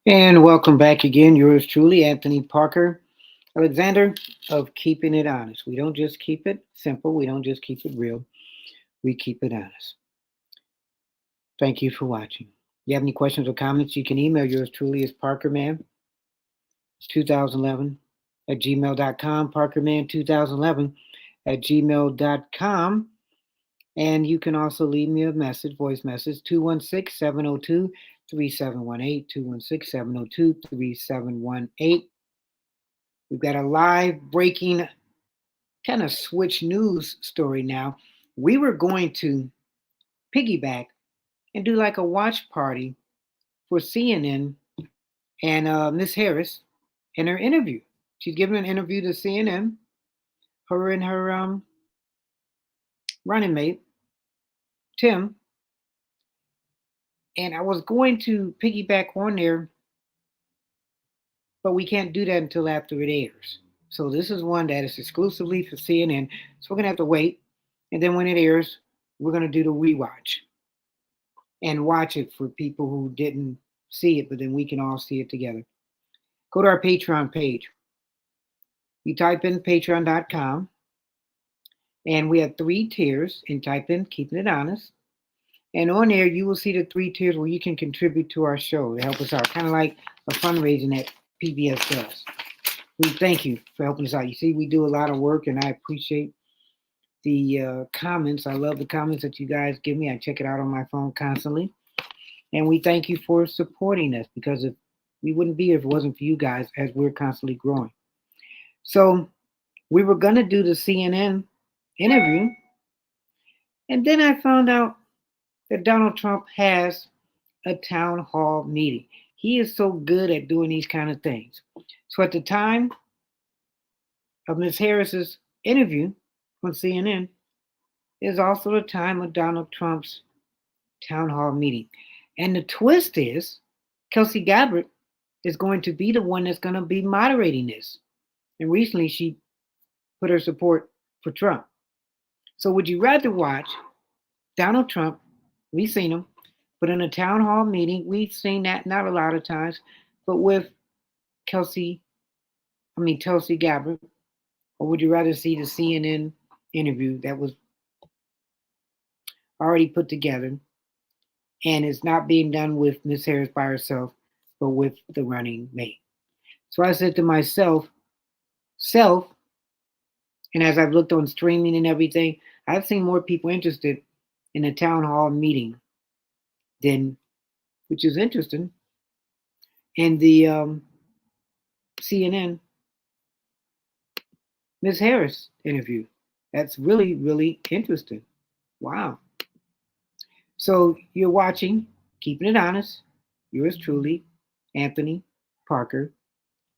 And welcome back again. Yours truly, Anthony Parker Alexander of Keeping It Honest. We don't just keep it simple, we don't just keep it real, we keep it honest. Thank you for watching. If you have any questions or comments, you can email yours truly as ParkerMan2011 at gmail.com, ParkerMan2011 at gmail.com. And you can also leave me a message, voice message, 216-702-3718, 216-702-3718. We've got a live breaking kind of switch news story now. We were going to piggyback and do like a watch party for CNN and Miss Harris in her interview. She's giving an interview to CNN, her and her running mate, Tim. And I was going to piggyback on there, but we can't do that until after it airs. So this is one that is exclusively for CNN. So we're going to have to wait. And then when it airs, we're going to do the rewatch and watch it for people who didn't see it, but then we can all see it together. Go to our Patreon page. You type in patreon.com, and we have three tiers, and type in Keeping It Honest. And on there, you will see the three tiers where you can contribute to our show to help us out, kind of like a fundraising that PBS does. We thank you for helping us out. You see, we do a lot of work, and I appreciate the comments. I love the comments that you guys give me. I check it out on my phone constantly. And we thank you for supporting us, because if we wouldn't be here if it wasn't for you guys, as we're constantly growing. So we were going to do the CNN interview. And then I found out that Donald Trump has a town hall meeting. He is so good at doing these kind of things. So at the time of Ms. Harris's interview on CNN is also the time of Donald Trump's town hall meeting. And the twist is Tulsi Gabbard is going to be the one that's going to be moderating this. And recently she put her support for Trump. So would you rather watch Donald Trump, we've seen him, but in a town hall meeting, we've seen that not a lot of times, but with Tulsi Gabbard, or would you rather see the CNN interview that was already put together and it's not being done with Miss Harris by herself, but with the running mate? So I said to myself, and as I've looked on streaming and everything, I've seen more people interested in a town hall meeting than, which is interesting, in the CNN Miss Harris interview. That's really, really interesting. Wow. So you're watching Keeping It Honest. Yours truly, Anthony Parker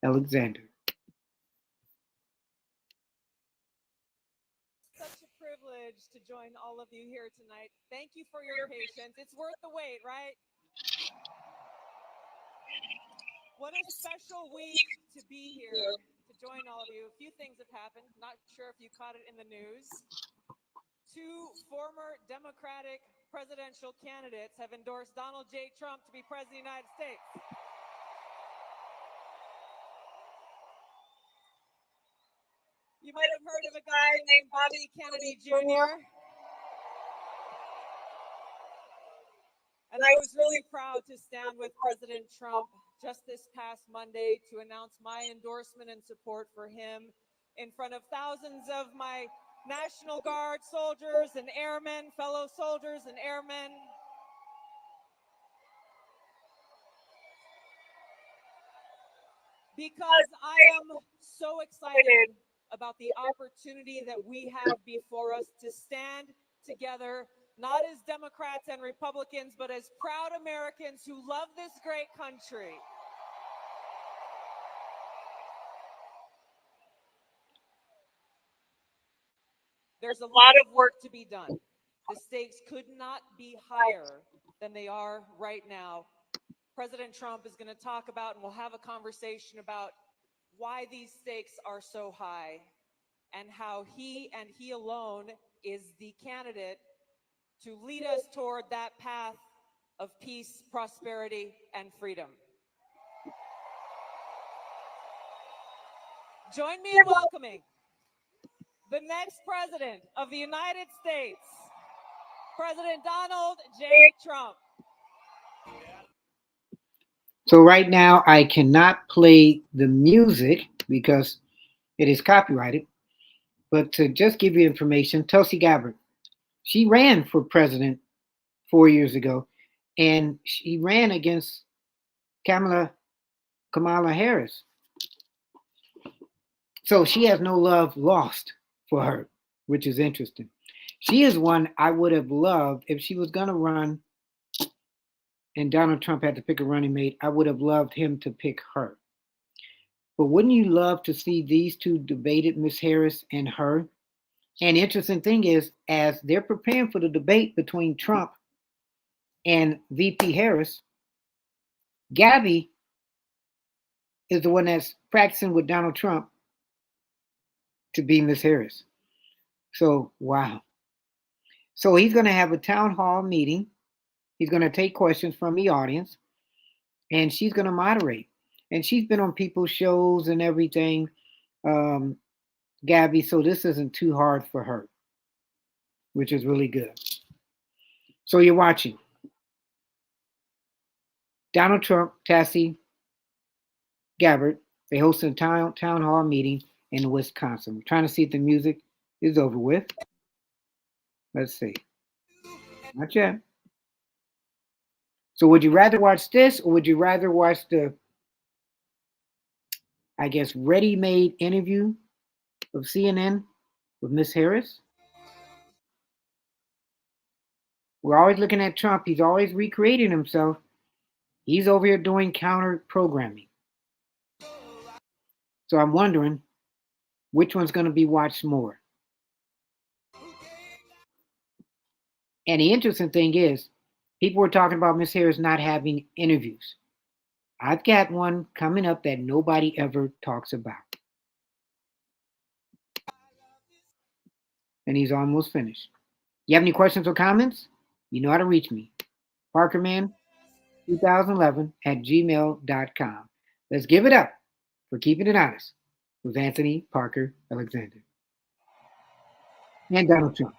Alexander. Such a privilege to join all of you here tonight. Thank you for your patience. It's worth the wait, right? What a special week to be here to join all of you. A few things have happened. Not sure if you caught it in the news. Two former Democratic presidential candidates have endorsed Donald J. Trump to be president of the United States. You might have heard of a guy named Bobby Kennedy Jr. And I was really proud to stand with President Trump just this past Monday to announce my endorsement and support for him in front of thousands of my National Guard soldiers and airmen, fellow soldiers and airmen. Because I am so excited about the opportunity that we have before us to stand together, not as Democrats and Republicans, but as proud Americans who love this great country. There's a lot of work to be done. The stakes could not be higher than they are right now. President Trump is going to talk about, and we'll have a conversation about why these stakes are so high and how he and he alone is the candidate to lead us toward that path of peace, prosperity, and freedom. Join me in welcoming the next president of the United States, President Donald J. Trump. So right now I cannot play the music because it is copyrighted. But to just give you information, Tulsi Gabbard, she ran for president 4 years ago, and she ran against Kamala Kamala Harris. So she has no love lost for her, which is interesting. She is one I would have loved if she was going to run and Donald Trump had to pick a running mate. I would have loved him to pick her. But wouldn't you love to see these two debated, Miss Harris and her? And the interesting thing is, as they're preparing for the debate between Trump and VP Harris, Gabby is the one that's practicing with Donald Trump to be Miss Harris. So, wow. So he's going to have a town hall meeting. He's going to take questions from the audience, and she's going to moderate. And she's been on people's shows and everything, Gabby. So this isn't too hard for her, which is really good. So you're watching Donald Trump, Tassie Gabbard. They hosted a town hall meeting in Wisconsin. We're trying to see if the music is over with. Let's see. Not yet. So would you rather watch this or would you rather watch the, I guess, ready-made interview of CNN with Miss Harris? We're always looking at Trump. He's always recreating himself. He's over here doing counter programming. So I'm wondering which one's going to be watched more. And the interesting thing is, people were talking about Miss Harris not having interviews. I've got one coming up that nobody ever talks about. And he's almost finished. You have any questions or comments? You know how to reach me. Parkerman2011 at gmail.com. Let's give it up for keeping it honest with Anthony Parker Alexander and Donald Trump.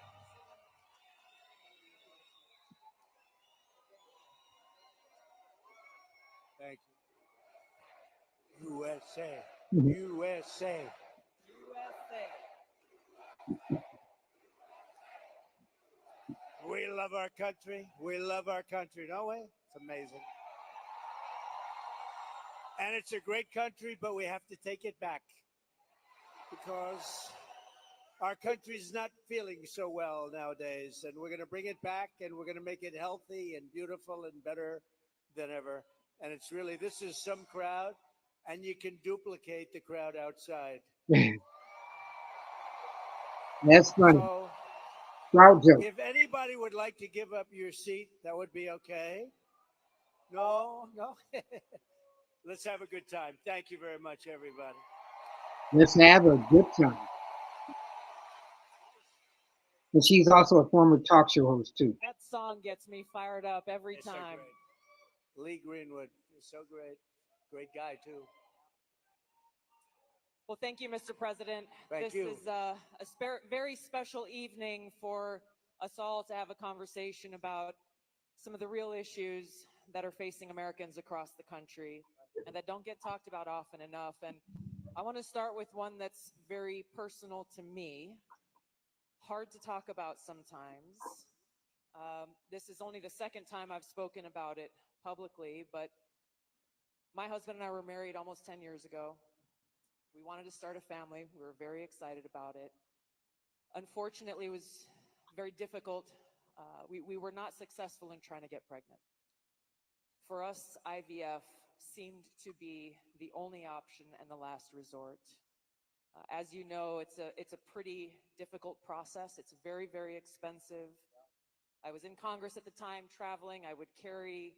Thank you. USA. Mhm. USA. We love our country. We love our country, don't we? It's amazing. And it's a great country, but we have to take it back because our country's not feeling so well nowadays. And we're going to bring it back and we're going to make it healthy and beautiful and better than ever. And it's really, this is some crowd, and you can duplicate the crowd outside. That's funny. So Crowd joke. if anybody would like to give up your seat, that would be okay. No, no. Let's have a good time. Thank you very much, everybody. Let's have a good time. And she's also a former talk show host, too. That song gets me fired up every It's so time. great. Lee Greenwood is so great. Great guy, too. Well, thank you, Mr. President. Thank This you. is a very special evening for us all to have a conversation about some of the real issues that are facing Americans across the country and that don't get talked about often enough. And I want to start with one that's very personal to me, hard to talk about sometimes. This is only the second time I've spoken about it publicly, but my husband and I were married almost 10 years ago. We wanted to start a family. We were very excited about it. Unfortunately, it was very difficult. We were not successful in trying to get pregnant. For us, IVF seemed to be the only option and the last resort. As you know, it's a pretty difficult process. It's very expensive. I was in Congress at the time, traveling. I would carry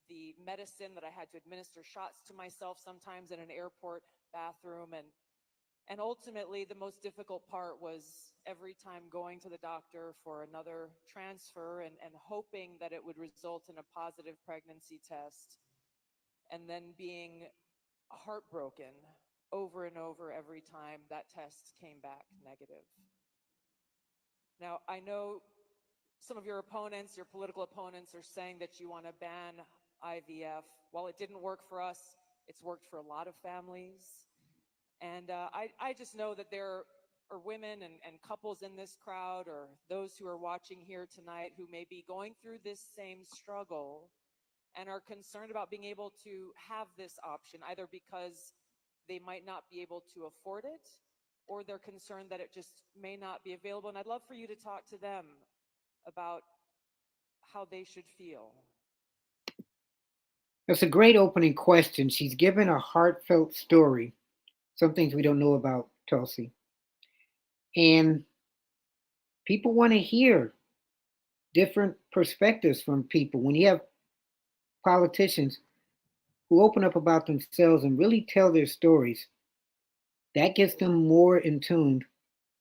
the medicine that I had to administer shots to myself sometimes in an airport bathroom. And ultimately, the most difficult part was every time going to the doctor for another transfer and hoping that it would result in a positive pregnancy test, and then being heartbroken over and over every time that test came back negative. Now, I know some of your opponents, your political opponents, are saying that you want to ban IVF. While it didn't work for us, it's worked for a lot of families. And I just know that there are women and couples in this crowd, or those who are watching here tonight, who may be going through this same struggle and are concerned about being able to have this option, either because they might not be able to afford it, or they're concerned that it just may not be available. And I'd love for you to talk to them about how they should feel. That's a great opening question. She's given a heartfelt story, some things we don't know about Tulsi. And people want to hear different perspectives from people. When you have politicians who open up about themselves and really tell their stories, that gets them more in tune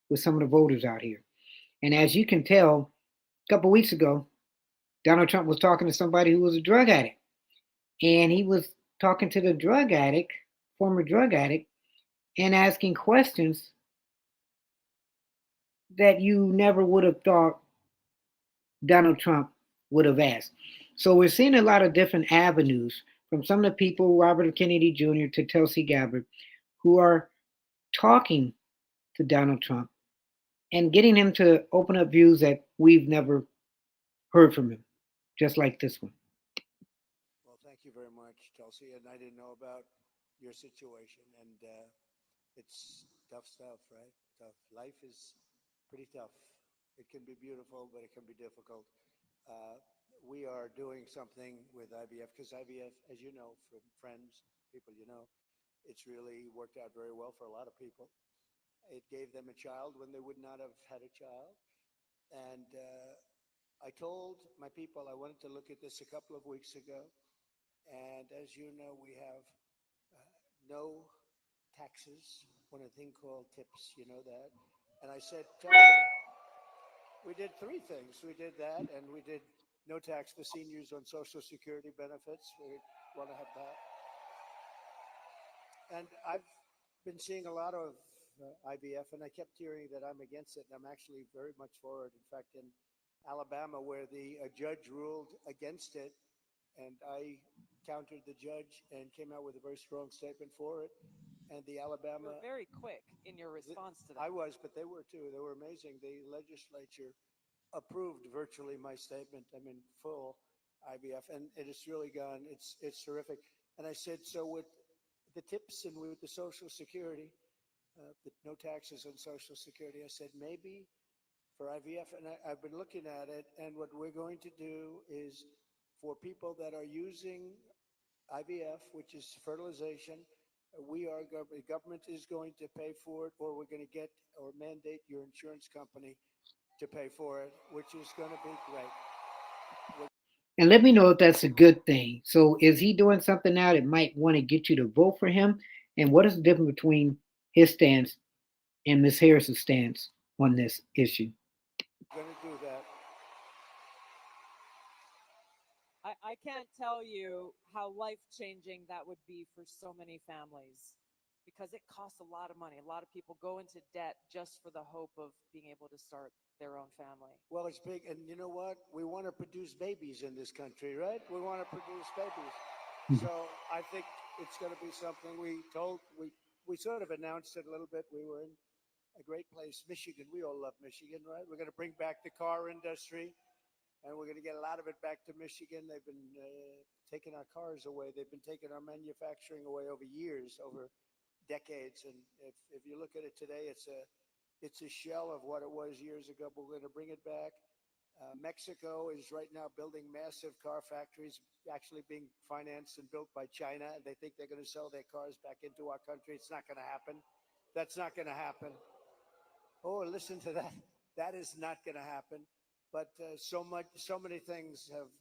with some of the voters out here. And as you can tell, a couple of weeks ago, Donald Trump was talking to somebody who was a drug addict. And he was talking to the drug addict, former drug addict, and asking questions that you never would have thought Donald Trump would have asked. So we're seeing a lot of different avenues from some of the people, Robert F. Kennedy Jr. to Tulsi Gabbard, who are talking to Donald Trump and getting him to open up views that we've never heard from him, just like this one. Well, thank you very much, Tulsi. And I didn't know about your situation. And it's tough stuff, right? Tough. Life is pretty tough. It can be beautiful, but it can be difficult. We are doing something with IVF because IVF, as you know, from friends, people you know, it's really worked out very well for a lot of people. It gave them a child when they would not have had a child. And I told my people I wanted to look at this a couple of weeks ago. And as you know, we have no taxes on a thing called tips. You know that? And I said, tell me, we did three things. We did that, and we did no tax for seniors on Social Security benefits. We want to have that. And I've been seeing a lot of IVF, and I kept hearing that I'm against it, and I'm actually very much for it. In fact, in Alabama, where the judge ruled against it, and I countered the judge and came out with a very strong statement for it. And the Alabama... You were very quick in your response to that. I was, but they were too. They were amazing. The legislature approved virtually my statement. I mean, full IVF, and it has really gone. It's terrific. And I said, so with the tips and with the Social Security, the no taxes on Social Security, I said maybe for IVF, and I've been looking at it, and what we're going to do is for people that are using IVF, which is fertilization, the government is going to pay for it, or we're going to get or mandate your insurance company to pay for it, which is going to be great. And let me know if that's a good thing. So is he doing something now that might want to get you to vote for him? And what is the difference between his stance and Ms. Harris's stance on this issue? We're going to do that. I can't tell you how life-changing that would be for so many families, because it costs a lot of money. A lot of people go into debt just for the hope of being able to start their own family. Well, it's big. And you know what? We want to produce babies in this country, right? We want to produce babies. So I think it's going to be something we sort of announced it a little bit. We were in a great place, Michigan. We all love Michigan, right? We're going to bring back the car industry, and we're going to get a lot of it back to Michigan. They've been taking our cars away. They've been taking our manufacturing away over years, over decades. And if you look at it today, it's a shell of what it was years ago, but we're going to bring it back. Mexico is right now building massive car factories, actually being financed and built by China. And they think they're going to sell their cars back into our country. It's not going to happen. That's not going to happen. Oh, listen to that. That is not going to happen. But so many things have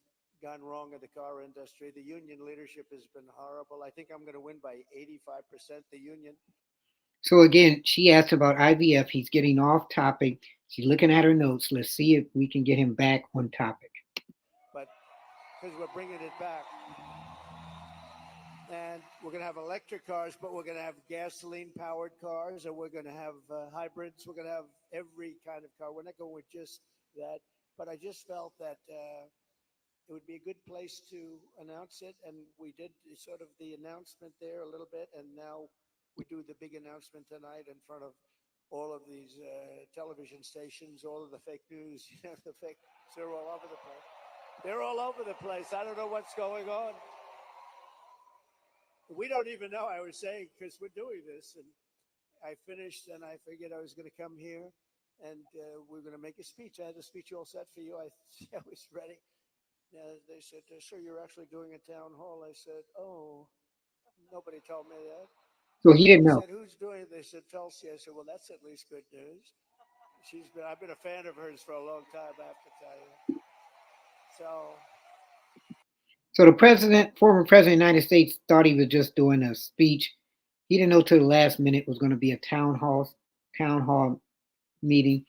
gone wrong in the car industry. The union leadership has been horrible. I think I'm going to win by 85%, the union. So again, she asked about IVF. He's getting off topic. She's looking at her notes. Let's see if we can get him back on topic. But because we're bringing it back. And we're going to have electric cars, but we're going to have gasoline-powered cars, and we're going to have hybrids. We're going to have every kind of car. We're not going with just that. But I just felt that it would be a good place to announce it, and we did sort of the announcement there a little bit, and now we do the big announcement tonight in front of all of these television stations, all of the fake news, the fake. They're all over the place. They're all over the place. I don't know what's going on. We don't even know, I was saying, because we're doing this. And I finished and I figured I was going to come here and we're going to make a speech. I had a speech all set for you. I was ready. They said, sir, you're actually doing a town hall. I said, oh, nobody told me that. So he didn't know. I said, who's doing it? They said, Tulsi. I said, well, that's at least good news. I've been a fan of hers for a long time, I have to tell you. So the president, former president of the United States, thought he was just doing a speech. He didn't know till the last minute it was going to be a town hall meeting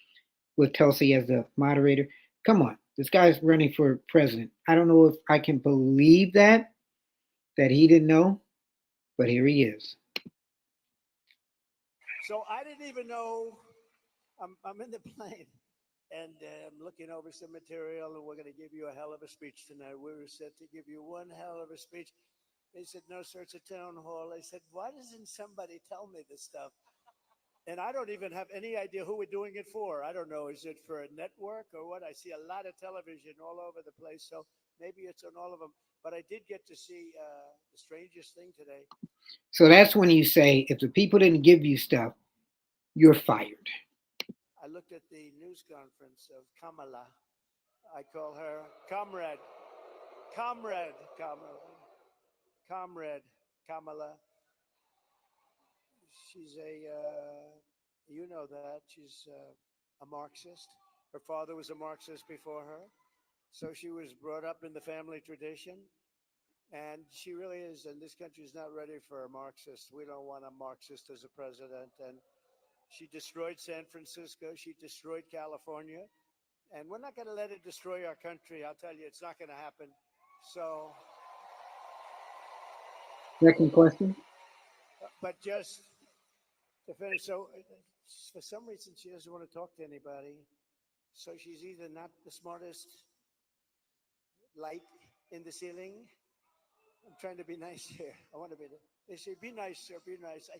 with Tulsi as the moderator. Come on, this guy's running for president. I don't know if I can believe that he didn't know, but here he is. So I didn't even know. I'm in the plane. And I'm looking over some material, and we're going to give you a hell of a speech tonight. We were set to give you one hell of a speech. They said, no, sir, it's a town hall. I said, why doesn't somebody tell me this stuff? And I don't even have any idea who we're doing it for. I don't know. Is it for a network or what? I see a lot of television all over the place, so maybe it's on all of them. But I did get to see the strangest thing today. So that's when you say, if the people didn't give you stuff, you're fired. I looked at the news conference of Kamala. I call her Comrade Kamala. She's you know that. She's a Marxist. Her father was a Marxist before her. So she was brought up in the family tradition. And she really is, and this country is not ready for a Marxist. We don't want a Marxist as a president. And she destroyed San Francisco. She destroyed California. And we're not going to let it destroy our country. I'll tell you, it's not going to happen. So. Second question. But just to finish, so for some reason, she doesn't want to talk to anybody. So she's either not the smartest light in the ceiling. I'm trying to be nice here. I want to be. They say, be nice, sir, be nice.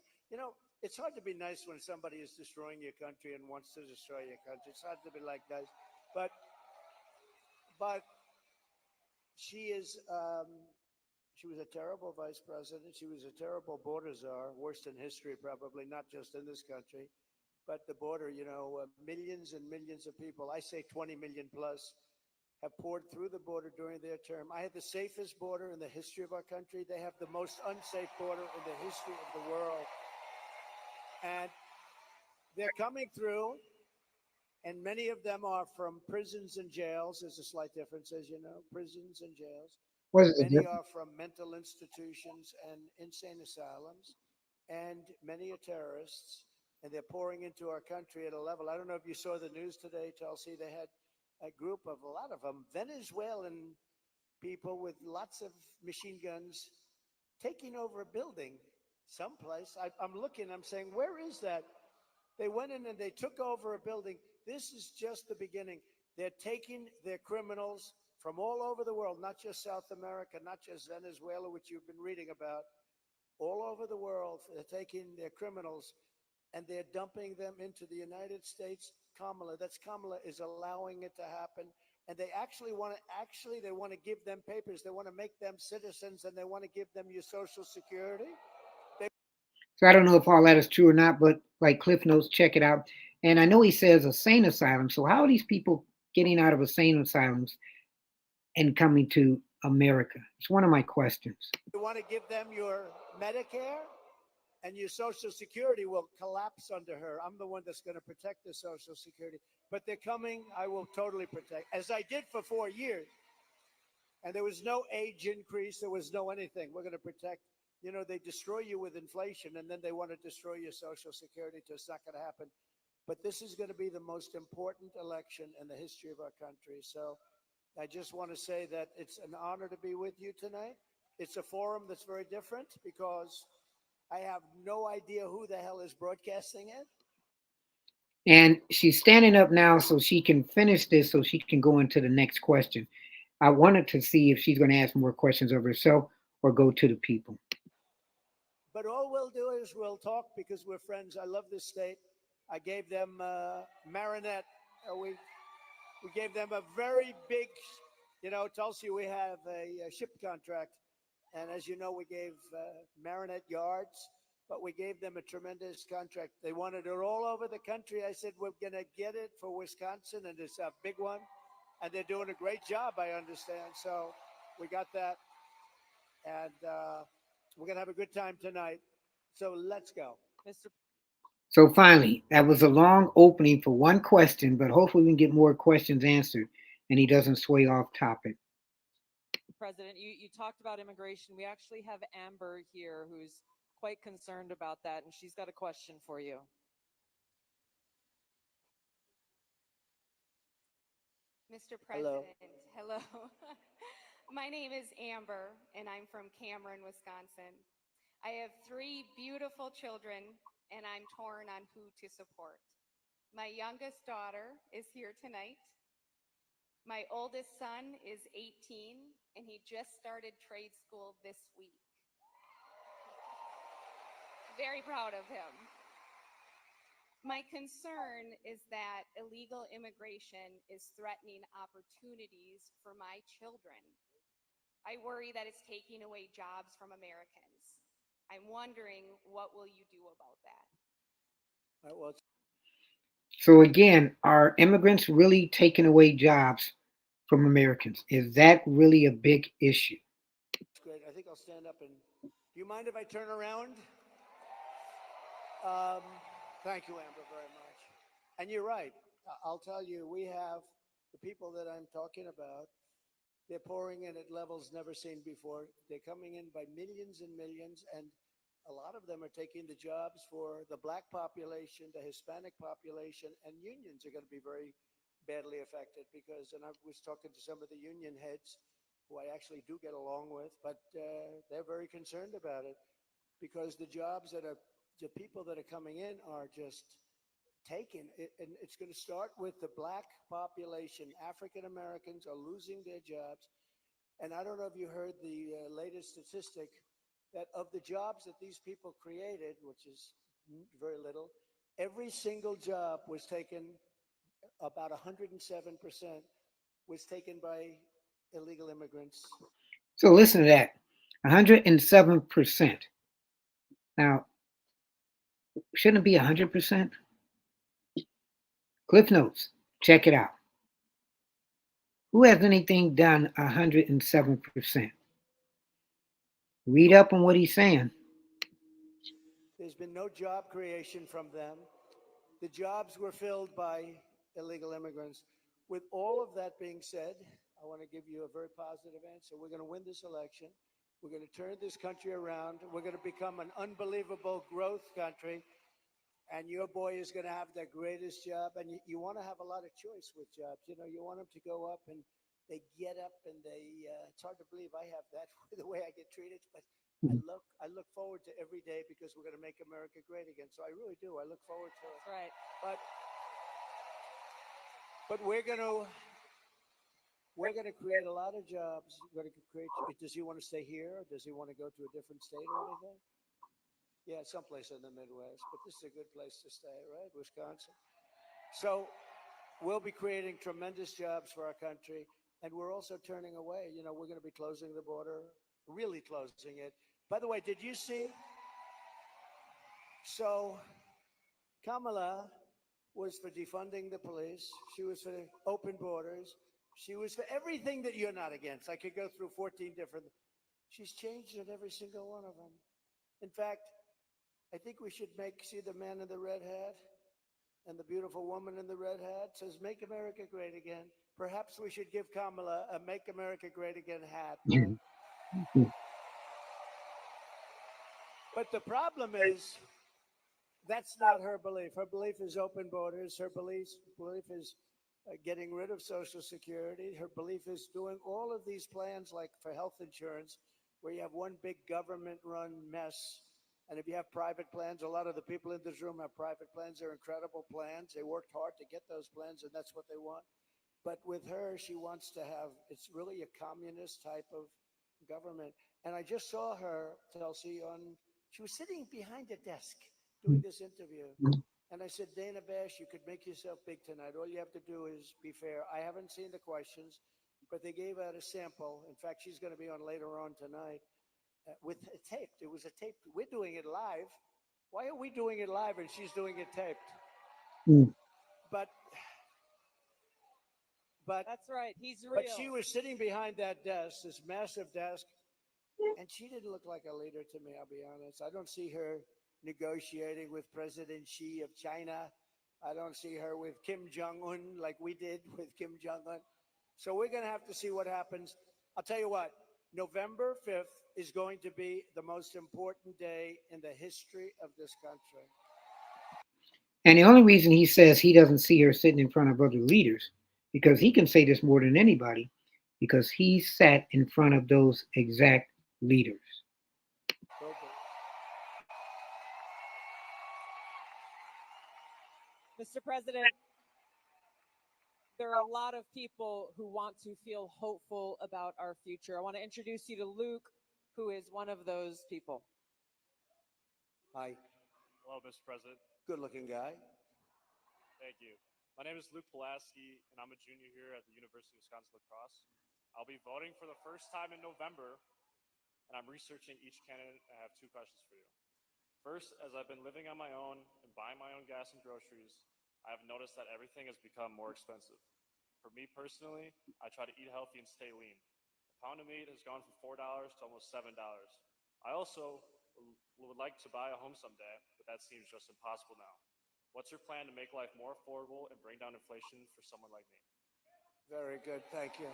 It's hard to be nice when somebody is destroying your country and wants to destroy your country. It's hard to be like nice. But she is, she was a terrible vice president. She was a terrible border czar, worst in history, probably, not just in this country. But the border, millions and millions of people, I say 20 million plus, have poured through the border during their term. I had the safest border in the history of our country. They have the most unsafe border in the history of the world. And they're coming through, and many of them are from prisons and jails. There's a slight difference, as you know, prisons and jails. Many are from mental institutions and insane asylums, and many are terrorists, and they're pouring into our country at a level. I don't know if you saw the news today, Tulsi. They had a group of a lot of them, Venezuelan people with lots of machine guns taking over a building someplace. I'm looking, I'm saying, where is that? They went in and they took over a building. This is just the beginning. They're taking their criminals from all over the world, not just South America, not just Venezuela, which you've been reading about, all over the world. They're taking their criminals and they're dumping them into the United States. Kamala is allowing it to happen. And they actually want to give them papers. They want to make them citizens, and they want to give them your Social Security. So I don't know if all that is true or not, but like Cliff Notes, check it out. And I know he says insane asylum. So how are these people getting out of insane asylums and coming to America? It's one of my questions. You want to give them your Medicare, and your Social Security will collapse under her. I'm the one that's going to protect the Social Security. But they're coming. I will totally protect, as I did for 4 years. And there was no age increase. There was no anything. We're going to protect. They destroy you with inflation, and then they want to destroy your Social Security. It's not going to happen. But this is going to be the most important election in the history of our country. So I just want to say that it's an honor to be with you tonight. it's a forum that's very different because I have no idea who the hell is broadcasting it. And she's standing up now so she can finish this so she can go into the next question. I wanted to see if she's going to ask more questions of herself or go to the people. But all we'll do is we'll talk because we're friends. I love this state. I gave them Marinette. We gave them a very big, Tulsi, we have a ship contract. And as you know, we gave Marinette yards, but we gave them a tremendous contract. They wanted it all over the country. I said, we're going to get it for Wisconsin, and it's a big one. And they're doing a great job, I understand. So we got that. And we're going to have a good time tonight. So let's go. Mr. So finally, that was a long opening for one question, but hopefully we can get more questions answered and he doesn't sway off topic. President, you talked about immigration. We actually have Amber here who's quite concerned about that, and she's got a question for you. Mr. President, hello. My name is Amber, and I'm from Cameron, Wisconsin. I have 3 beautiful children, and I'm torn on who to support. My youngest daughter is here tonight. My oldest son is 18, and he just started trade school this week. Very proud of him. My concern is that illegal immigration is threatening opportunities for my children. I worry that it's taking away jobs from Americans. I'm wondering, what will you do about that? So again, are immigrants really taking away jobs from Americans? Is that really a big issue? That's great. I think I'll stand up and. Do you mind if I turn around? Thank you, Amber, very much. And you're right. I'll tell you, we have the people that I'm talking about. They're pouring in at levels never seen before. They're coming in by millions and millions, and a lot of them are taking the jobs for the black population, the Hispanic population, and unions are going to be very badly affected because, and I was talking to some of the union heads who I actually do get along with, but they're very concerned about it because the jobs that are, the people that are coming in are just taken. And it's going to start with the black population. African Americans are losing their jobs. And I don't know if you heard the latest statistic that of the jobs that these people created, which is very little, every single job was taken, about 107% was taken by illegal immigrants. So listen to that, 107%. Now, shouldn't it be 100%? Cliff Notes, check it out. Who has anything done 107%? Read up on what he's saying. There's been no job creation from them. The jobs were filled by illegal immigrants. With all of that being said, I want to give you a very positive answer. We're going to win this election. We're going to turn this country around. We're going to become an unbelievable growth country. And your boy is going to have the greatest job. And you want to have a lot of choice with jobs. You know, you want them to go up and they get up and they, it's hard to believe I have that the way I get treated. But I look forward to every day because we're going to make America great again. So I really do. I look forward to it. Right. But we're going to create a lot of jobs. We're going to create. Does he want to stay here? Or does he want to go to a different state or anything? Yeah, someplace in the Midwest. But this is a good place to stay, right? Wisconsin. So we'll be creating tremendous jobs for our country. And we're also turning away. You know, we're going to be closing the border, really closing it. By the way, did you see? So Kamala was for defunding the police. She was for open borders. She was for everything that you're not against. I could go through 14 different. She's changed on every single one of them. In fact, I think we should see the man in the red hat and the beautiful woman in the red hat says, "Make America great again." Perhaps we should give Kamala a "Make America Great Again" hat. But the problem is, that's not her belief. Her belief is open borders. Her belief is getting rid of Social Security. Her belief is doing all of these plans like for health insurance, where you have one big government-run mess. And if you have private plans, a lot of the people in this room have private plans. They're incredible plans. They worked hard to get those plans, and that's what they want. But with her, she wants to have, it's really a communist type of government. And I just saw her, Tulsi, she was sitting behind a desk doing this interview. And I said, Dana Bash, you could make yourself big tonight. All you have to do is be fair. I haven't seen the questions, but they gave out a sample. In fact, she's going to be on later on tonight with a taped. It was a tape. We're doing it live. Why are we doing it live and she's doing it taped? Mm. But That's right. He's real. But she was sitting behind that desk, this massive desk, and she didn't look like a leader to me, I'll be honest. I don't see her negotiating with President Xi of China. I don't see her with Kim Jong-un like we did with Kim Jong-un. So we're going to have to see what happens. I'll tell you what, November 5th is going to be the most important day in the history of this country. And the only reason he says he doesn't see her sitting in front of other leaders, because he can say this more than anybody, because he sat in front of those exact leaders. Mr. President, there are a lot of people who want to feel hopeful about our future. I want to introduce you to Luke, who is one of those people. Hi. Hello, Mr. President. Good looking guy. Thank you. My name is Luke Pulaski, and I'm a junior here at the University of Wisconsin La Crosse. I'll be voting for the first time in November, and I'm researching each candidate. I have two questions for you. First, as I've been living on my own and buying my own gas and groceries, I have noticed that everything has become more expensive. For me personally, I try to eat healthy and stay lean. A pound of meat has gone from $4 to almost $7. I also would like to buy a home someday, but that seems just impossible now. What's your plan to make life more affordable and bring down inflation for someone like me? Very good. Thank you.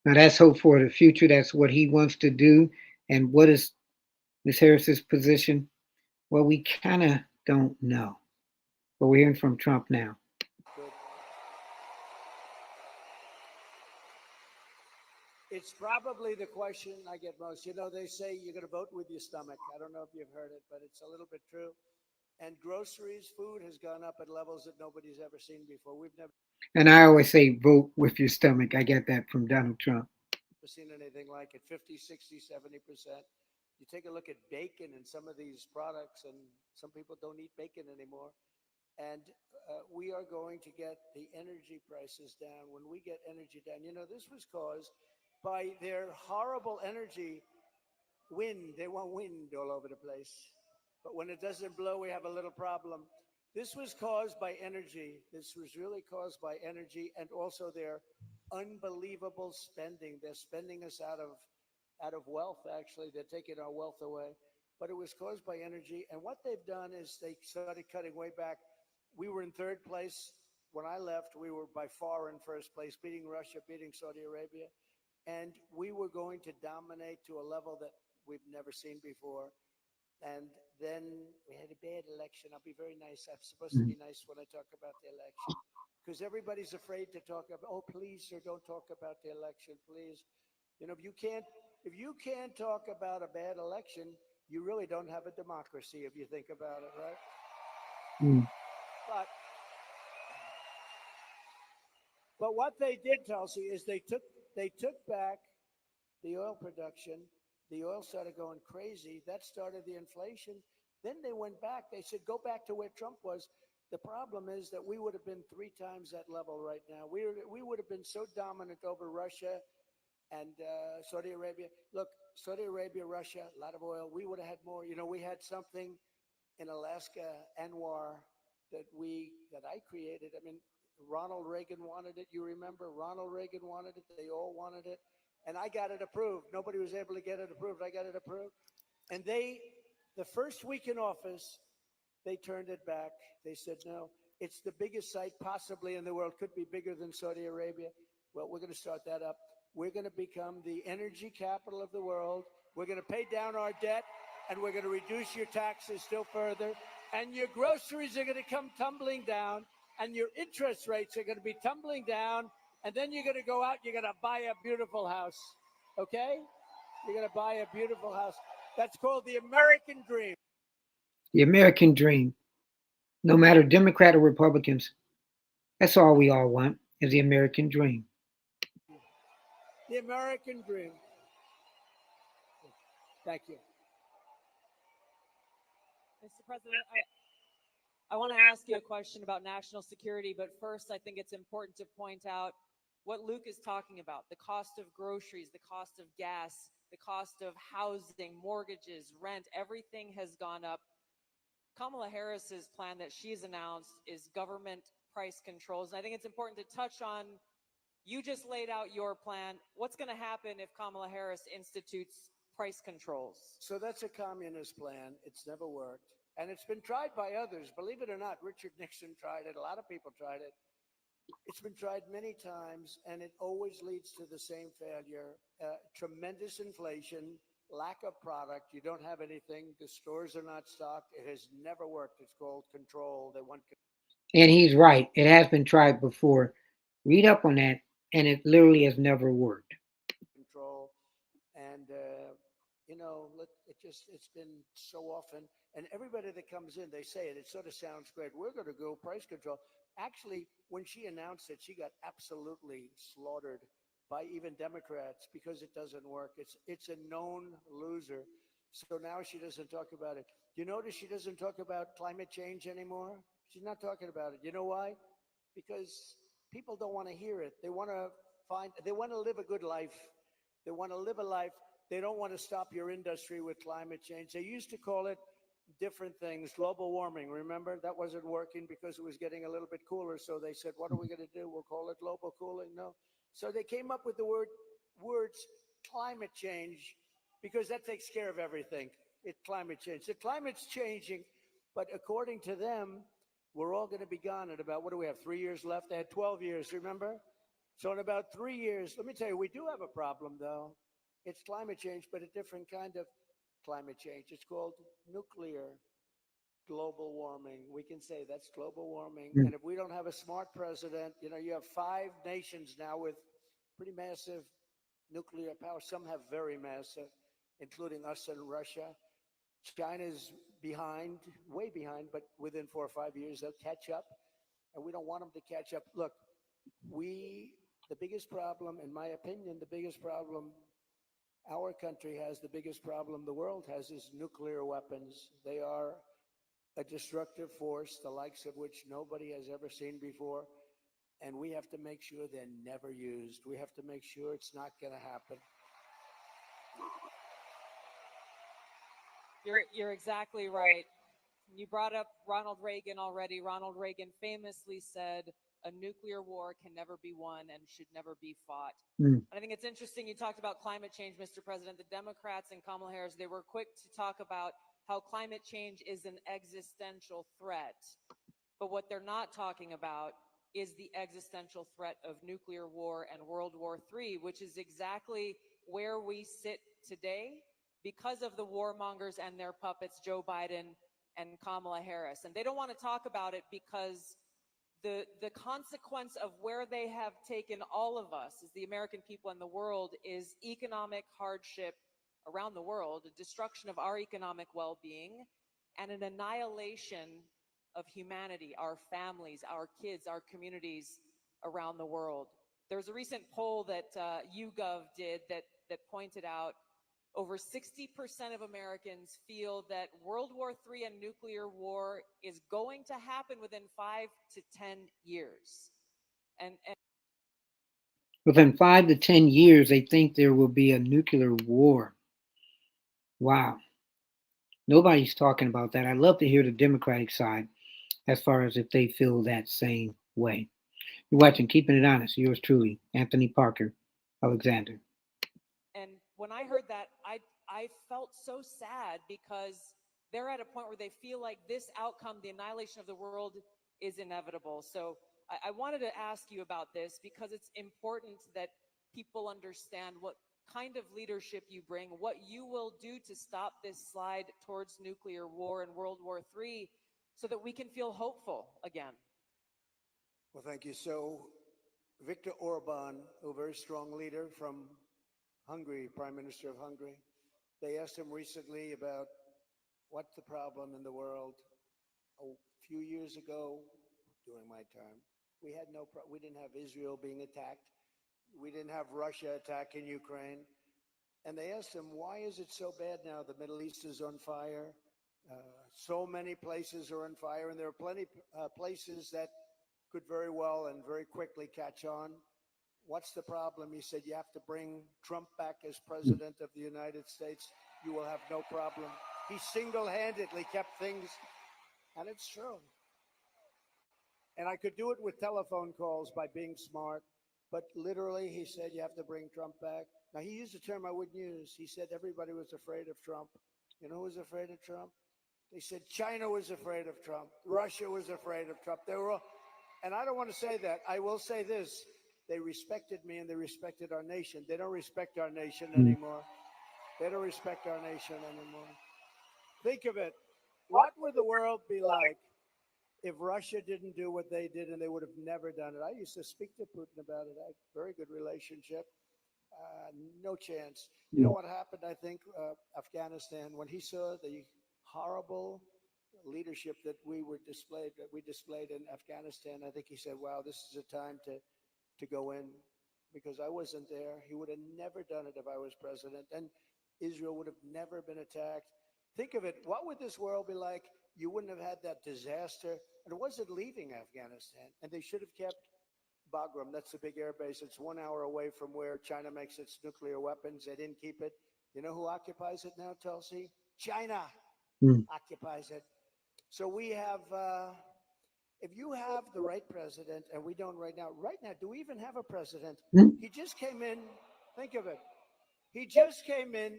Now that's hope for the future. That's what he wants to do. And what is Ms. Harris's position? Well, we kind of don't know. But we're hearing from Trump now. Good. It's probably the question I get most. You know, they say you're going to vote with your stomach. I don't know if you've heard it, but it's a little bit true. And groceries, food has gone up at levels that nobody's ever seen before. We've never And I always say vote with your stomach. I get that from Donald Trump. seen anything like it. 50, 60, 70%. You take a look at bacon and some of these products, and some people don't eat bacon anymore. And we are going to get the energy prices down. When we get energy down, you know, this was caused by their horrible energy wind. They want wind all over the place. But when it doesn't blow, we have a little problem. This was caused by energy. This was really caused by energy and also their unbelievable spending. They're spending us out of wealth, actually. They're taking our wealth away. But it was caused by energy. And what they've done is they started cutting way back. We were in third place. When I left, we were by far in first place, beating Russia, beating Saudi Arabia. And we were going to dominate to a level that we've never seen before. And then we had a bad election. I'll be very nice. I'm supposed to be nice when I talk about the election, because everybody's afraid to talk about, oh, please, sir, don't talk about the election, please. You know, if you can't talk about a bad election, you really don't have a democracy if you think about it, right? Mm. But what they did, Tulsi, is they took back the oil production. The oil started going crazy. That started the inflation. Then they went back. They said, go back to where Trump was. The problem is that we would have been 3 times that level right now. We would have been so dominant over Russia and Saudi Arabia. Look, Saudi Arabia, Russia, a lot of oil. We would have had more. You know, we had something in Alaska, Anwar, that I created. I mean, Ronald Reagan wanted it. You remember? Ronald Reagan wanted it. They all wanted it. And I got it approved. Nobody was able to get it approved. I got it approved. And the first week in office, they turned it back. They said, no, it's the biggest site possibly in the world. Could be bigger than Saudi Arabia. Well, we're going to start that up. We're going to become the energy capital of the world. We're going to pay down our debt, and we're going to reduce your taxes still further. And your groceries are going to come tumbling down, and your interest rates are going to be tumbling down. And then you're going to go out, you're going to buy a beautiful house. Okay? You're going to buy a beautiful house. That's called the American dream. The American dream, no matter Democrat or Republicans, that's all we all want is the American dream. The American dream. Thank you. Mr. President, I want to ask you a question about national security, but first I think it's important to point out what Luke is talking about: the cost of groceries, the cost of gas, the cost of housing, mortgages, rent, everything has gone up. Kamala Harris's plan that she's announced is government price controls. And I think it's important to touch on, you just laid out your plan. What's going to happen if Kamala Harris institutes price controls? So that's a communist plan. It's never worked. And it's been tried by others. Believe it or not, Richard Nixon tried it. A lot of people tried it. It's been tried many times, and it always leads to the same failure. Tremendous inflation, lack of product. You don't have anything. The stores are not stocked. It has never worked. It's called control. They want And he's right. It has been tried before. Read up on that, and it literally has never worked. control. And, it's been so often. And everybody that comes in, they say it. It sort of sounds great. We're going to go price control. Actually, when she announced it, she got absolutely slaughtered by even Democrats because it doesn't work. It's a known loser. So now she doesn't talk about it. You notice she doesn't talk about climate change anymore? She's not talking about it. You know why? Because people don't want to hear it. They want to live a good life. They want to live a life. They don't want to stop your industry with climate change. They used to call it different things, global warming. Remember, that wasn't working because it was getting a little bit cooler. So they said, what are we going to do? We'll call it global cooling. No. So they came up with the words climate change because that takes care of everything. It's climate change. The climate's changing, but according to them, we're all going to be gone in about, what do we have, 3 years left? They had 12 years, remember? So in about 3 years, let me tell you, we do have a problem, though. It's climate change, but a different kind of climate change. It's called nuclear global warming. We can say that's global warming. Mm. And if we don't have a smart president, you have 5 nations now with pretty massive nuclear power. Some have very massive, including us and Russia. China's behind, way behind, but within 4 or 5 years, they'll catch up. And we don't want them to catch up. Look, the biggest problem, in my opinion, the biggest problem our country has, the biggest problem the world has, is nuclear weapons. They are a destructive force, the likes of which nobody has ever seen before. And we have to make sure they're never used. We have to make sure it's not going to happen. You're exactly right. You brought up Ronald Reagan already. Ronald Reagan famously said, a nuclear war can never be won and should never be fought. Mm. And I think it's interesting you talked about climate change, Mr. President. The Democrats and Kamala Harris, they were quick to talk about how climate change is an existential threat. But what they're not talking about is the existential threat of nuclear war and World War III, which is exactly where we sit today because of the warmongers and their puppets, Joe Biden and Kamala Harris. And they don't want to talk about it because the consequence of where they have taken all of us as the American people and the world is economic hardship around the world, a destruction of our economic well-being, and an annihilation of humanity, our families, our kids, our communities around the world. There was a recent poll that YouGov did that pointed out over 60% of Americans feel that World War III and nuclear war is going to happen within 5 to 10 years. And Within 5 to 10 years, they think there will be a nuclear war. Wow. Nobody's talking about that. I'd love to hear the Democratic side as far as if they feel that same way. You're watching Keeping It Honest. Yours truly, Anthony Parker Alexander. And when I heard that, I felt so sad because they're at a point where they feel like this outcome, the annihilation of the world, is inevitable. So I wanted to ask you about this because it's important that people understand what kind of leadership you bring, what you will do to stop this slide towards nuclear war and World War III so that we can feel hopeful again. Well, thank you. So Viktor Orban, a very strong leader from Hungary, Prime Minister of Hungary. They asked him recently about what's the problem in the world. A few years ago, during my time, we didn't have Israel being attacked. We didn't have Russia attacking Ukraine. And they asked him, why is it so bad now? The Middle East is on fire. So many places are on fire, and there are plenty places that could very well and very quickly catch on. What's the problem? He said, you have to bring Trump back as president of the United States. You will have no problem. He single-handedly kept things, and it's true. And I could do it with telephone calls by being smart, but literally he said, you have to bring Trump back. Now, he used a term I wouldn't use. He said everybody was afraid of Trump. You know who was afraid of Trump? They said China was afraid of Trump. Russia was afraid of Trump. They were all, and I don't want to say that. I will say this. They respected me and they respected our nation. They don't respect our nation anymore. They don't respect our nation anymore. Think of it. What would the world be like if Russia didn't do what they did, and they would have never done it? I used to speak to Putin about it. I had a very good relationship. No chance. You know what happened, I think, Afghanistan, when he saw the horrible leadership that we displayed in Afghanistan, I think he said, wow, this is a time to go in, because I wasn't there. He would have never done it if I was president, and Israel would have never been attacked. Think of it. What would this world be like? You wouldn't have had that disaster. And it wasn't leaving Afghanistan. And they should have kept Bagram. That's the big air base. It's 1 hour away from where China makes its nuclear weapons. They didn't keep it. You know who occupies it now, Tulsi? China occupies it. So we have, if you have the right president, and we don't right now, do we even have a president? He just came in. Think of it. He just came in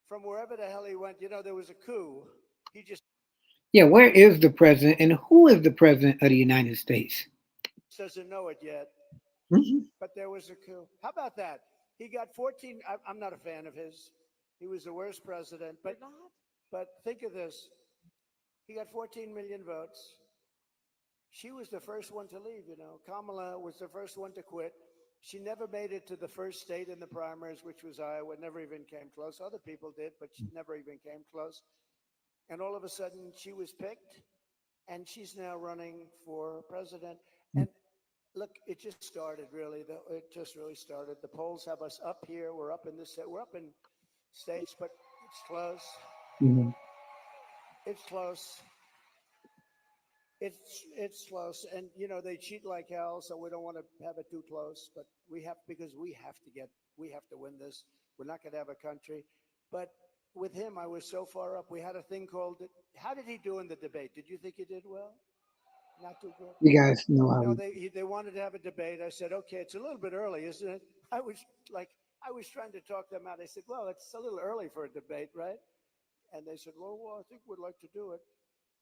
from wherever the hell he went. You know, there was a coup. He just Yeah, where is the president and who is the president of the United States? doesn't know it yet. Mhm. But there was a coup. How about that? He got 14. I'm not a fan of his. He was the worst president. But You're not? but think of this. He got 14 million votes. She was the first one to leave, you know. Kamala was the first one to quit. She never made it to the first state in the primaries, which was Iowa. Never even came close. Other people did, but she never even came close. And all of a sudden, she was picked, and she's now running for president. And look, it just started, really. It just really started. The polls have us up here. We're up in states, but it's close. Mhm. It's close. It's close, and you know they cheat like hell, so we don't want to have it too close. But we have to win this. We're not going to have a country. But with him, I was so far up. We had a thing called. How did he do in the debate? Did you think he did well? Not too good. You guys know how. No, they wanted to have a debate. I said, okay, it's a little bit early, isn't it? I was trying to talk them out. I said, well, it's a little early for a debate, right? And they said, well, I think we'd like to do it.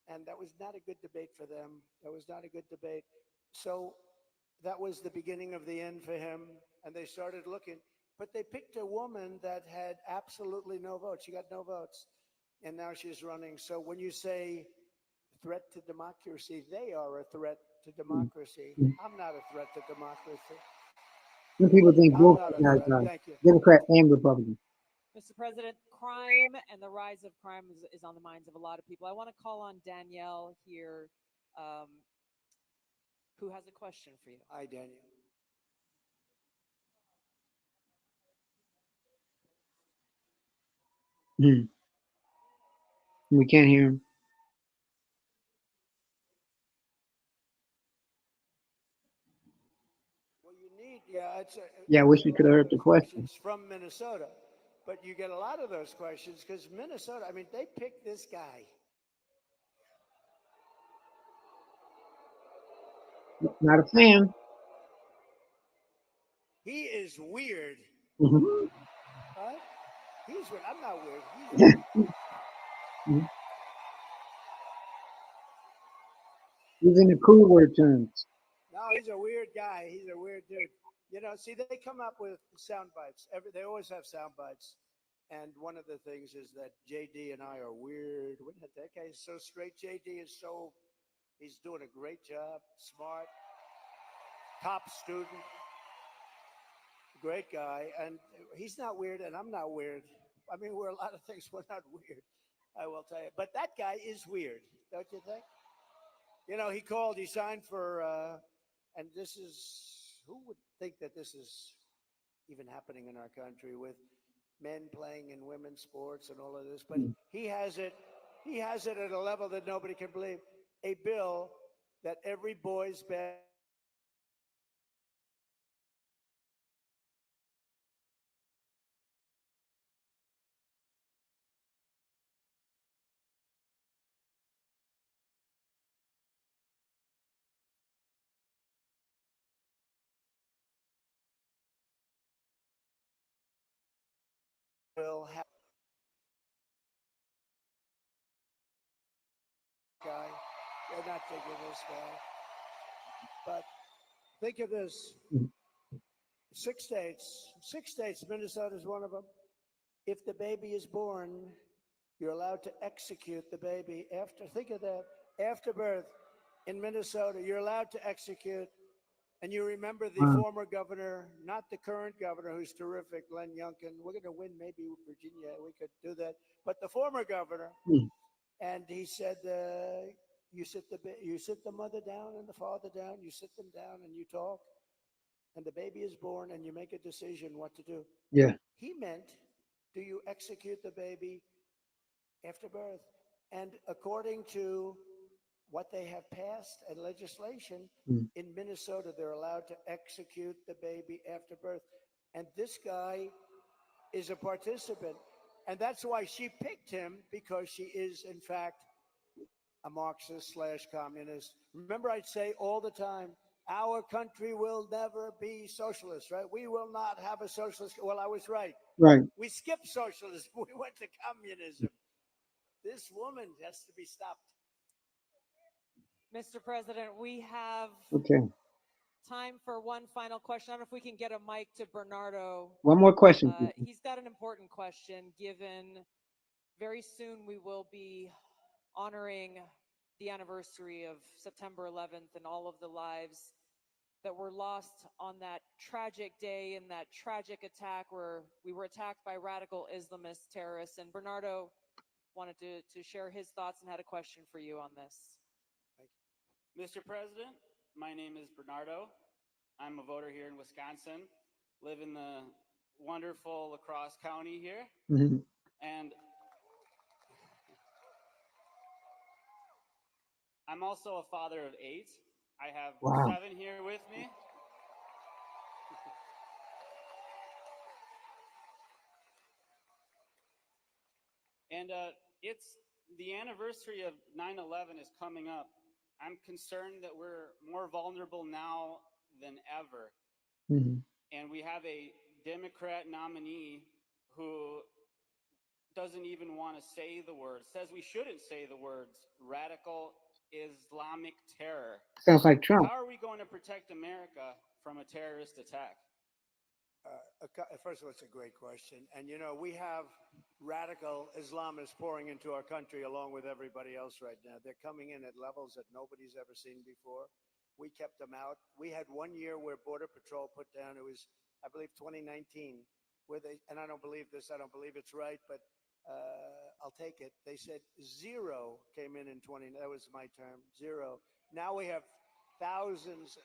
And that was not a good debate for them. That was not a good debate. So that was the beginning of the end for him. And they started looking. But they picked a woman that had absolutely no votes. She got no votes. And now she's running. So when you say threat to democracy, they are a threat to democracy. I'm not a threat to democracy. Some people think I'm both not a guys threat. are Thank you. Democrat and Republican. Mr. President, crime and the rise of crime is on the minds of a lot of people. I want to call on Danielle here, um, who has a question for you. Hi, Daniel. Mhm. We can't hear him. Well, you need, yeah, Yeah, I you wish get we a could lot have of heard the those question. questions from Minnesota, but you get a lot of those questions because Minnesota, I mean, they picked this guy. Not a fan. He is weird. Mhm. Right? He's weird. I'm not weird. He's weird. Mhm. Using the cool word terms. No, he's a weird guy. He's a weird dude. You know, see, they come up with sound bites. They always have sound bites. And one of the things is that JD and I are weird. That guy is so straight. JD is he's doing a great job, smart, top student. great guy, and he's not weird, and I'm not weird. I mean, we're a lot of things. We're not weird. I will tell you. But that guy is weird, don't you think? You know, he called. He signed for, and this is who would think that this is even happening in our country with men playing in women's sports and all of this. But he has it. He has it at a level that nobody can believe. A bill that every boy's best will have guy. They're not thinking this guy. But think of this. 6 states, Minnesota is one of them. If the baby is born, you're allowed to execute the baby after, think of that, after birth in Minnesota, you're allowed to execute. And you remember the former governor, not the current governor, who's terrific, Glenn Youngkin. We're going to win maybe Virginia. We could do that. But the former governor, and he said, you sit the mother down and the father down, you sit them down and you talk, and the baby is born and you make a decision what to do. Yeah. He meant, do you execute the baby after birth? And according to what they have passed and legislation in Minnesota, they're allowed to execute the baby after birth. And this guy is a participant. And that's why she picked him, because she is, in fact, a Marxist / communist. Remember, I'd say all the time, our country will never be socialist, right? We will not have a socialist. Well, I was right. Right. We skipped socialism. We went to communism. This woman has to be stopped. Mr. President, we have Okay. time for one final question. I don't know if we can get a mic to Bernardo. One more question. He's got an important question, given very soon we will be honoring the anniversary of September 11th and all of the lives that were lost on that tragic day and that tragic attack where we were attacked by radical Islamist terrorists. And Bernardo wanted to share his thoughts and had a question for you on this. Mr. President, my name is Bernardo. I'm a voter here in Wisconsin, live in the wonderful La Crosse County here. And I'm also a father of 8. I have 7 here with me. And it's the anniversary of 9/11 is coming up. I'm concerned that we're more vulnerable now than ever. And we have a Democrat nominee who doesn't even want to say the words, says we shouldn't say the words, radical Islamic terror. Sounds like Trump. How are we going to protect America from a terrorist attack? First of all, it's a great question. And, you know, we have radical Islamists pouring into our country along with everybody else right now. They're coming in at levels that nobody's ever seen before. We kept them out. We had 1 year where Border Patrol put down, it was, I believe, 2019, where they, and I don't believe this, I don't believe it's right, but I'll take it. They said 0 came in 20, that was my term, 0. Now we have thousands.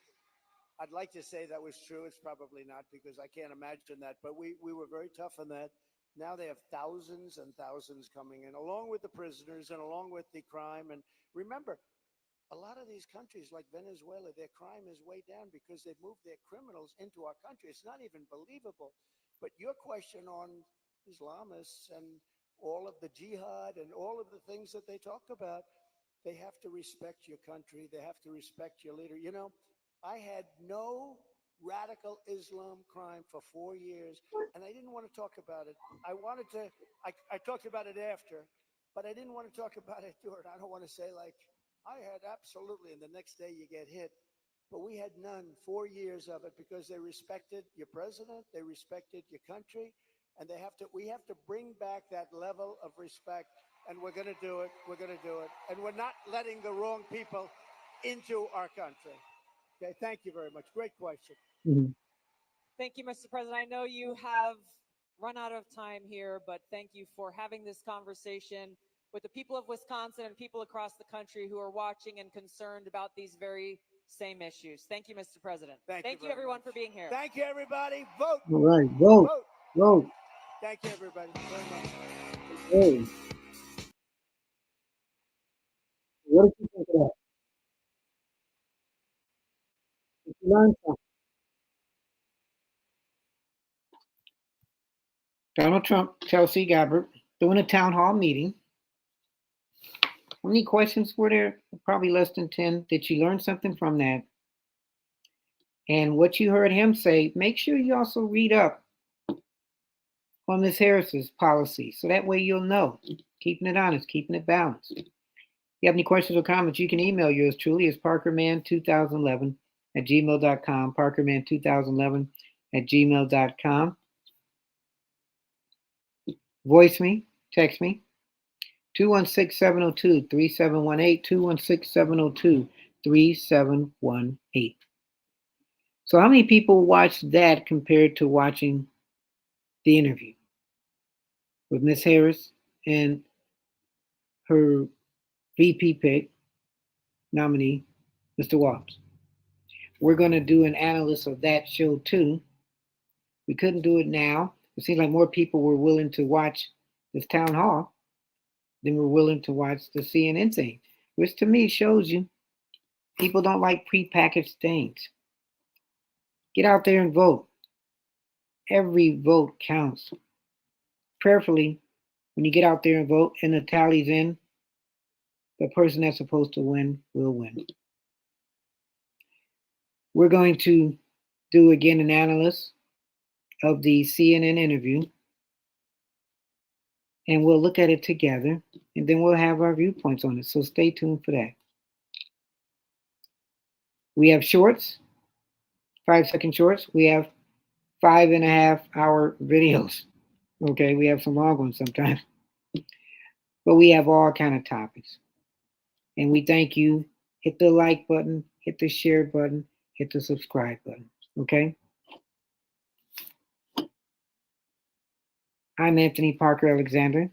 I'd like to say that was true. It's probably not, because I can't imagine that. But we were very tough on that. Now they have thousands and thousands coming in, along with the prisoners and along with the crime. And remember, a lot of these countries like Venezuela, their crime is way down because they've moved their criminals into our country. It's not even believable. But your question on Islamists and all of the jihad and all of the things that they talk about, they have to respect your country. They have to respect your leader. You know, I had no radical Islam crime for 4 years, and I didn't want to talk about it. I talked about it after, but I didn't want to talk about it during. I don't want to say like, I had absolutely, and the next day you get hit. But we had none, 4 years of it, because they respected your president, they respected your country, and we have to bring back that level of respect, and we're going to do it. We're going to do it. And we're not letting the wrong people into our country. Okay, thank you very much. Great question. Thank you, Mr. President. I know you have run out of time here, but thank you for having this conversation with the people of Wisconsin and people across the country who are watching and concerned about these very same issues. Thank you, Mr. President. Thank you everyone much. for being here. Thank you, everybody. Vote. All right, vote, Vote. vote. Thank you, everybody, very much. Hey, what did you think of that? Did you learn something? Donald Trump, Tulsi Gabbard, doing a town hall meeting. How many questions were there? Probably less than 10. Did you learn something from that? And what you heard him say, make sure you also read up on Ms. Harris's policy. So that way you'll know. Keeping it honest, keeping it balanced. If you have any questions or comments, you can email yours truly as parkerman2011@gmail.com, parkerman2011@gmail.com. Voice me, text me, 216-702-3718, 216-702-3718. So how many people watched that compared to watching the interview with Ms. Harris and her VP pick nominee, Mr. Waltz? We're going to do an analysis of that show too. We couldn't do it now. It seems like more people were willing to watch this town hall than were willing to watch the CNN thing, which to me shows you people don't like prepackaged things. Get out there and vote. Every vote counts. Prayerfully, when you get out there and vote and the tally's in, the person that's supposed to win will win. We're going to do again an analysis of the CNN interview, and we'll look at it together, and then we'll have our viewpoints on it. So stay tuned for that. We have shorts, 5-second shorts. We have 5.5-hour videos. Okay, we have some long ones sometimes, but we have all kind of topics. And we thank you. Hit the like button, hit the share button, hit the subscribe button. Okay. I'm Anthony Parker Alexander.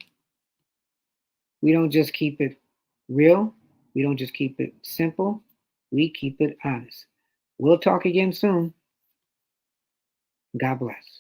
We don't just keep it real. We don't just keep it simple. We keep it honest. We'll talk again soon. God bless.